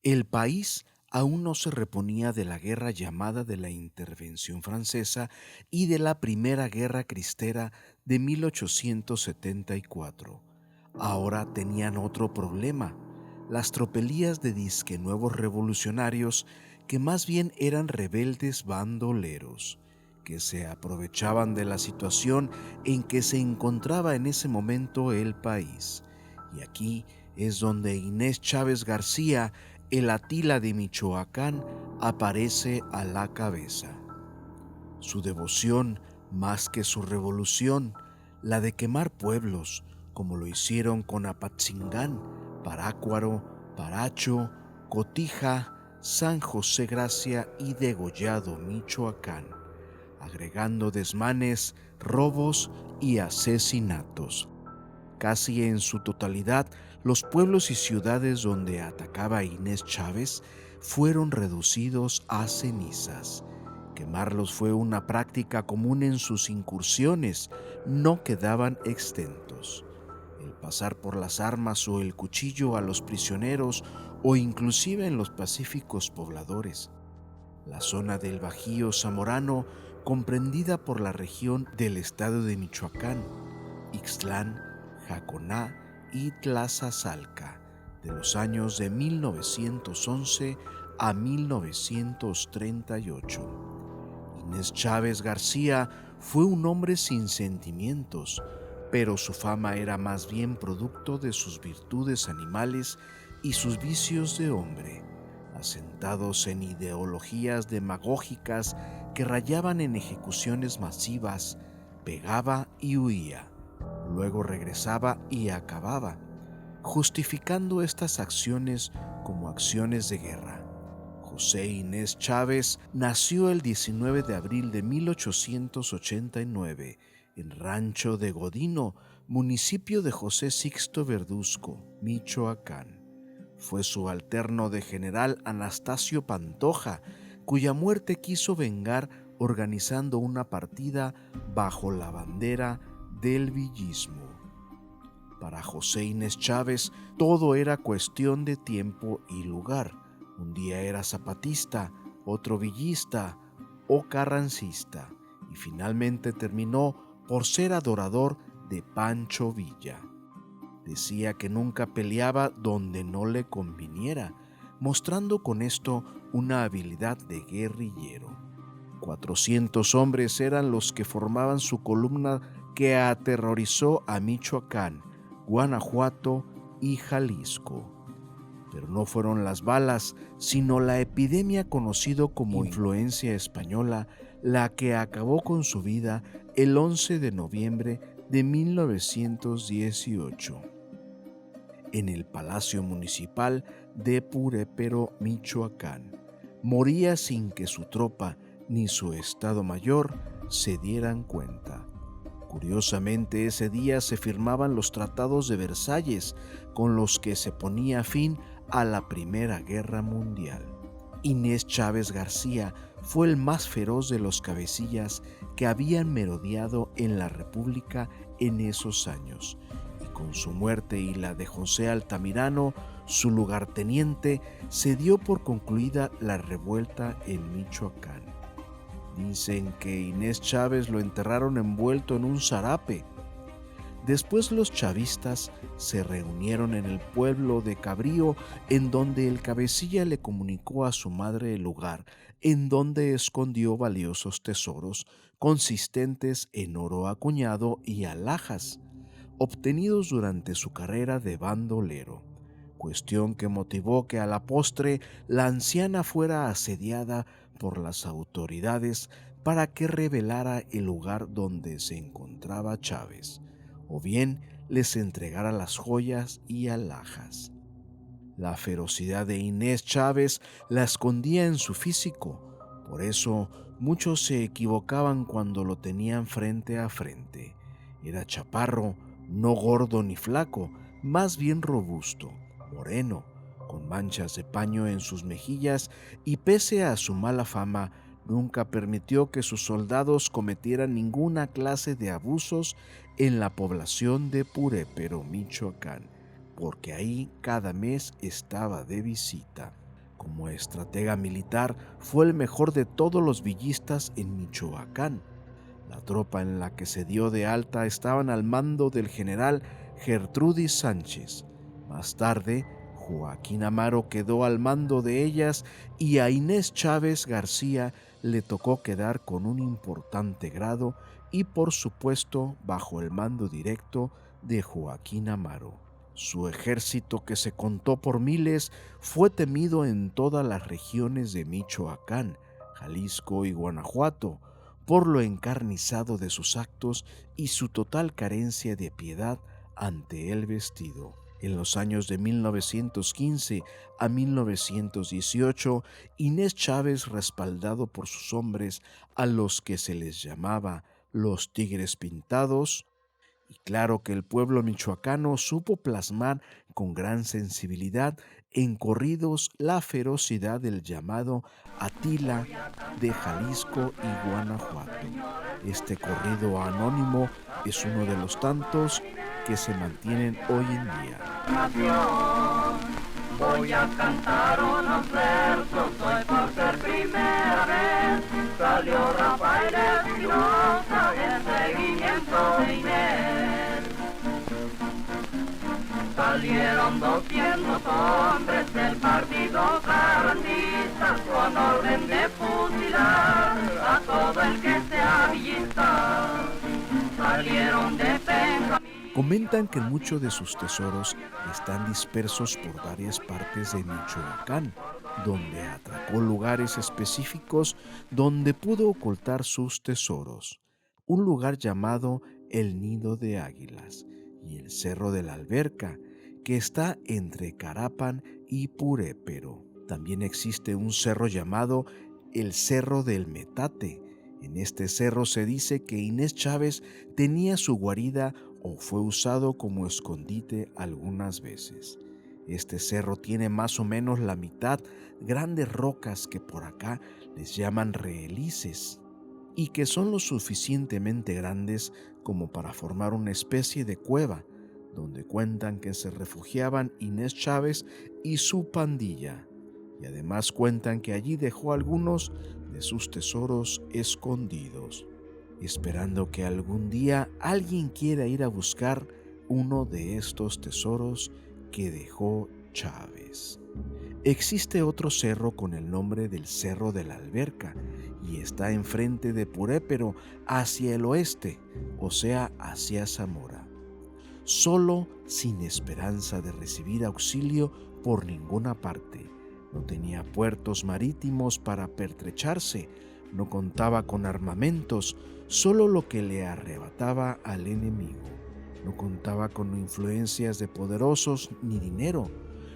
El país aún no se reponía de la guerra llamada de la Intervención Francesa y de la Primera Guerra Cristera de 1874. Ahora tenían otro problema: las tropelías de disque nuevos revolucionarios, que más bien eran rebeldes bandoleros, que se aprovechaban de la situación en que se encontraba en ese momento el país. Y aquí es donde Inés Chávez García, el Atila de Michoacán, aparece a la cabeza. Su devoción, más que su revolución, la de quemar pueblos, como lo hicieron con Apatzingán, Parácuaro, Paracho, Cotija, San José Gracia y Degollado, Michoacán, agregando desmanes, robos y asesinatos. Casi en su totalidad, los pueblos y ciudades donde atacaba Inés Chávez fueron reducidos a cenizas. Quemarlos fue una práctica común en sus incursiones, no quedaban exentos. El pasar por las armas o el cuchillo a los prisioneros, o inclusive en los pacíficos pobladores. La zona del Bajío Zamorano, comprendida por la región del estado de Michoacán, Ixtlán, Jaconá y Tlazazalca, de los años de 1911 a 1938. Inés Chávez García fue un hombre sin sentimientos, pero su fama era más bien producto de sus virtudes animales y sus vicios de hombre, asentados en ideologías demagógicas que rayaban en ejecuciones masivas. Pegaba y huía, luego regresaba y acababa, justificando estas acciones como acciones de guerra. José Inés Chávez nació el 19 de abril de 1889 en Rancho de Godino, municipio de José Sixto Verduzco, Michoacán. Fue subalterno de general Anastasio Pantoja, cuya muerte quiso vengar organizando una partida bajo la bandera del villismo. Para José Inés Chávez todo era cuestión de tiempo y lugar. Un día era zapatista, otro villista o carrancista, y finalmente terminó por ser adorador de Pancho Villa. Decía que nunca peleaba donde no le conviniera, mostrando con esto una habilidad de guerrillero. 400 hombres eran los que formaban su columna que aterrorizó a Michoacán, Guanajuato y Jalisco. Pero no fueron las balas, sino la epidemia conocida como influencia española, la que acabó con su vida el 11 de noviembre de 1918 en el Palacio Municipal de Purépero, Michoacán. Moría sin que su tropa ni su Estado Mayor se dieran cuenta. Curiosamente, ese día se firmaban los tratados de Versalles, con los que se ponía fin a la Primera Guerra Mundial. Inés Chávez García fue el más feroz de los cabecillas que habían merodeado en la República en esos años, y con su muerte y la de José Altamirano, su lugarteniente, se dio por concluida la revuelta en Michoacán. Dicen que Inés Chávez lo enterraron envuelto en un zarape. Después los chavistas se reunieron en el pueblo de Cabrío, en donde el cabecilla le comunicó a su madre el lugar en donde escondió valiosos tesoros consistentes en oro acuñado y alhajas, obtenidos durante su carrera de bandolero, cuestión que motivó que a la postre la anciana fuera asediada por las autoridades para que revelara el lugar donde se encontraba Chávez, o bien les entregara las joyas y alhajas. La ferocidad de Inés Chávez la escondía en su físico, por eso muchos se equivocaban cuando lo tenían frente a frente. Era chaparro, no gordo ni flaco, más bien robusto, moreno, con manchas de paño en sus mejillas, y pese a su mala fama, nunca permitió que sus soldados cometieran ninguna clase de abusos en la población de Purépero, Michoacán, porque ahí cada mes estaba de visita. Como estratega militar, fue el mejor de todos los villistas en Michoacán. La tropa en la que se dio de alta estaban al mando del general Gertrudis Sánchez. Más tarde, Joaquín Amaro quedó al mando de ellas y a Inés Chávez García le tocó quedar con un importante grado y, por supuesto, bajo el mando directo de Joaquín Amaro. Su ejército, que se contó por miles, fue temido en todas las regiones de Michoacán, Jalisco y Guanajuato, por lo encarnizado de sus actos y su total carencia de piedad ante el vestido. En los años de 1915 a 1918, Inés Chávez, respaldado por sus hombres, a los que se les llamaba los Tigres Pintados, y claro que el pueblo michoacano supo plasmar con gran sensibilidad en corridos la ferocidad del llamado Atila de Jalisco y Guanajuato. Este corrido anónimo es uno de los tantos que se mantienen hoy en día. Voy a cantar unos versos, hoy por ser primera vez salió Rafael Espinosa en seguimiento de Inés. Salieron 200 hombres del partido carranista con orden de fusilar a todo el que sea villista. Salieron de Benjamín. Comentan que muchos de sus tesoros están dispersos por varias partes de Michoacán, donde atracó lugares específicos donde pudo ocultar sus tesoros. Un lugar llamado el Nido de Águilas y el Cerro de la Alberca, que está entre Carapan y Purépero. También existe un cerro llamado el Cerro del Metate. En este cerro se dice que Inés Chávez tenía su guarida o fue usado como escondite algunas veces. Este cerro tiene más o menos la mitad grandes rocas que por acá les llaman rehélices y que son lo suficientemente grandes como para formar una especie de cueva donde cuentan que se refugiaban Inés Chávez y su pandilla, y además cuentan que allí dejó algunos de sus tesoros escondidos, esperando que algún día alguien quiera ir a buscar uno de estos tesoros que dejó Chávez. Existe otro cerro con el nombre del Cerro de la Alberca y está enfrente de Purépero hacia el oeste, o sea, hacia Zamora. Solo, sin esperanza de recibir auxilio por ninguna parte. No tenía puertos marítimos para pertrecharse, no contaba con armamentos, solo lo que le arrebataba al enemigo. No contaba con influencias de poderosos ni dinero,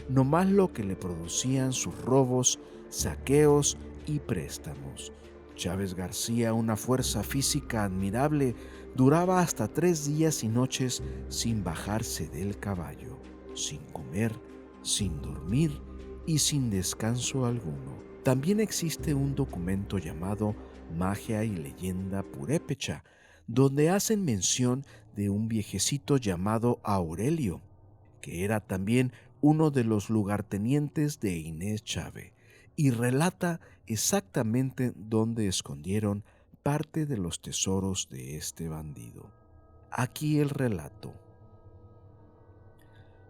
no más lo que le producían sus robos, saqueos y préstamos. Chávez García, una fuerza física admirable, duraba hasta 3 días y noches sin bajarse del caballo, sin comer, sin dormir y sin descanso alguno. También existe un documento llamado Magia y Leyenda Purépecha, donde hacen mención de un viejecito llamado Aurelio, que era también uno de los lugartenientes de Inés Chávez, y relata exactamente dónde escondieron parte de los tesoros de este bandido. Aquí el relato.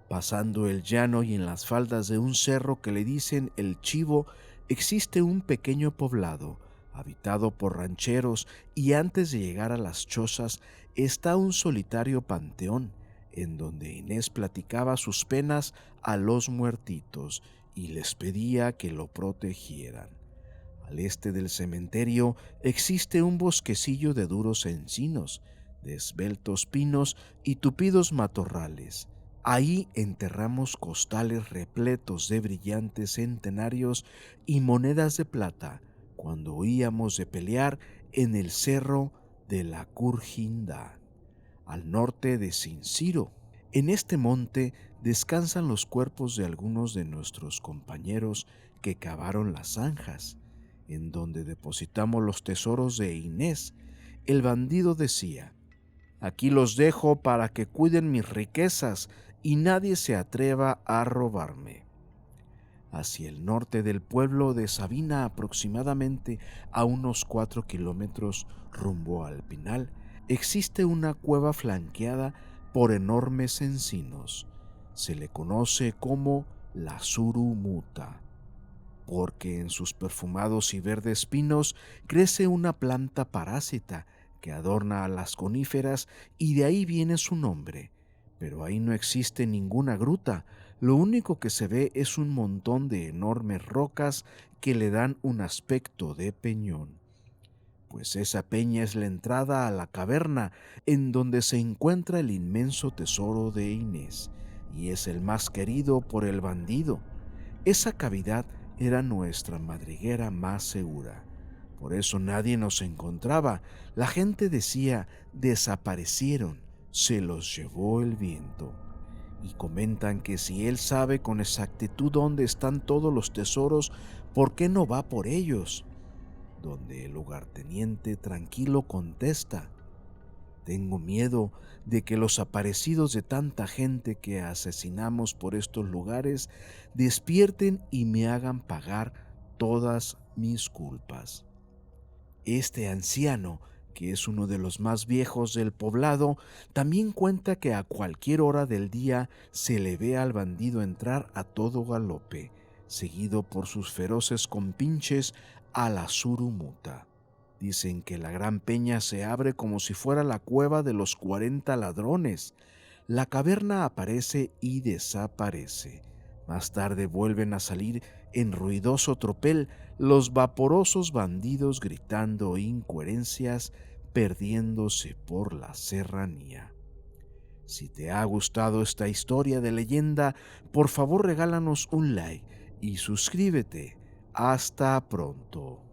Pasando el llano y en las faldas de un cerro que le dicen el Chivo, existe un pequeño poblado, habitado por rancheros, y antes de llegar a las chozas está un solitario panteón, en donde Inés platicaba sus penas a los muertitos y les pedía que lo protegieran. Al este del cementerio existe un bosquecillo de duros encinos, de esbeltos pinos y tupidos matorrales. Ahí enterramos costales repletos de brillantes centenarios y monedas de plata cuando oíamos de pelear en el cerro de la Curjindá, al norte de Sinciro. En este monte descansan los cuerpos de algunos de nuestros compañeros que cavaron las zanjas, en donde depositamos los tesoros de Inés. El bandido decía: aquí los dejo para que cuiden mis riquezas y nadie se atreva a robarme. hacia el norte del pueblo de Sabina, aproximadamente a unos 4 kilómetros rumbo al Pinal, existe una cueva flanqueada por enormes encinos. Se le conoce como la Surumuta, porque en sus perfumados y verdes pinos crece una planta parásita que adorna a las coníferas y de ahí viene su nombre. Pero ahí no existe ninguna gruta, lo único que se ve es un montón de enormes rocas que le dan un aspecto de peñón. Pues esa peña es la entrada a la caverna en donde se encuentra el inmenso tesoro de Inés, y es el más querido por el bandido. Esa cavidad era nuestra madriguera más segura. Por eso nadie nos encontraba. La gente decía, desaparecieron, se los llevó el viento. Y comentan que si él sabe con exactitud dónde están todos los tesoros, ¿por qué no va por ellos? Donde el lugarteniente tranquilo contesta, tengo miedo de que los aparecidos de tanta gente que asesinamos por estos lugares despierten y me hagan pagar todas mis culpas. Este anciano, que es uno de los más viejos del poblado, también cuenta que a cualquier hora del día se le ve al bandido entrar a todo galope, seguido por sus feroces compinches a la Surumuta. Dicen que la gran peña se abre como si fuera la cueva de los 40 ladrones. La caverna aparece y desaparece. Más tarde vuelven a salir en ruidoso tropel los vaporosos bandidos gritando incoherencias, perdiéndose por la serranía. Si te ha gustado esta historia de leyenda, por favor regálanos un like y suscríbete. Hasta pronto.